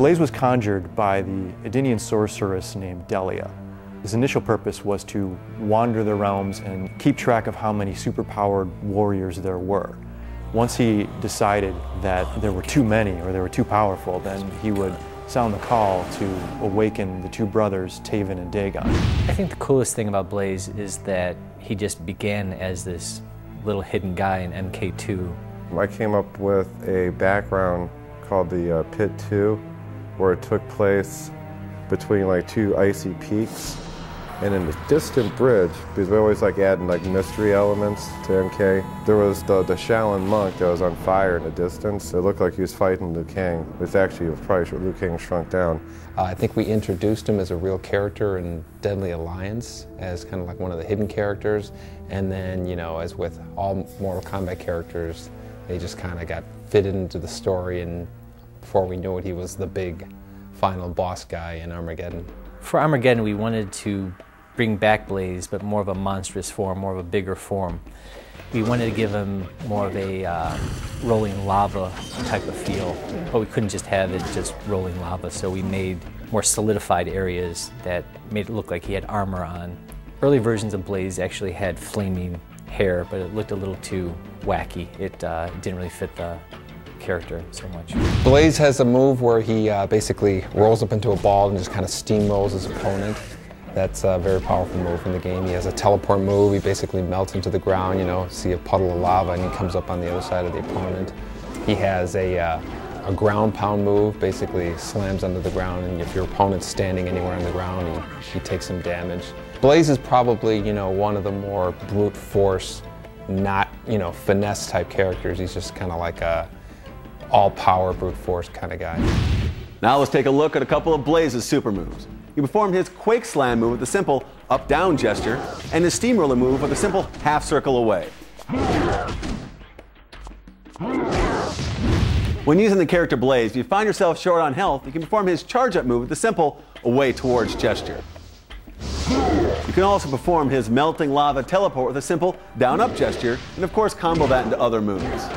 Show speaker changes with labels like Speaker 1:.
Speaker 1: Blaze was conjured by the Edenian sorceress named Delia. His initial purpose was to wander the realms and keep track of how many superpowered warriors there were. Once he decided that there were too many or they were too powerful, then he would sound the call to awaken the two brothers, Taven and Dagon.
Speaker 2: I think the coolest thing about Blaze is that he just began as this little hidden guy in MK2.
Speaker 3: I came up with a background called the Pit 2, where it took place between like two icy peaks and in a distant bridge, because we always like adding like mystery elements to MK. There was the SHAUN monk that was on fire in the distance. It looked like he was fighting Liu Kang. It's actually probably Liu Kang shrunk down.
Speaker 4: I think we introduced him as a real character in Deadly Alliance, as kind of like one of the hidden characters. And then, you know, as with all Mortal Kombat characters, they just kind of got fitted into the story, and before we knew it, he was the big final boss guy in Armageddon.
Speaker 2: For Armageddon, we wanted to bring back Blaze, but more of a monstrous form, more of a bigger form. We wanted to give him more of a rolling lava type of feel, but we couldn't just have it just rolling lava, so we made more solidified areas that made it look like he had armor on. Early versions of Blaze actually had flaming hair, but it looked a little too wacky. It didn't really fit the character so much.
Speaker 4: Blaze has a move where he basically rolls up into a ball and just kind of steamrolls his opponent. That's a very powerful move in the game. He has a teleport move. He basically melts into the ground, you know, see a puddle of lava, and he comes up on the other side of the opponent. He has a ground pound move, basically slams under the ground, and if your opponent's standing anywhere on the ground, he takes some damage. Blaze is probably, you know, one of the more brute force, not, you know, finesse type characters. He's just kind of like a all-power brute force kind of guy.
Speaker 5: Now let's take a look at a couple of Blaze's super moves. He performed his Quake Slam move with a simple up-down gesture, and his Steamroller move with a simple half circle away. When using the character Blaze, if you find yourself short on health, you can perform his charge-up move with a simple away towards gesture. You can also perform his melting lava teleport with a simple down-up gesture, and of course combo that into other moves.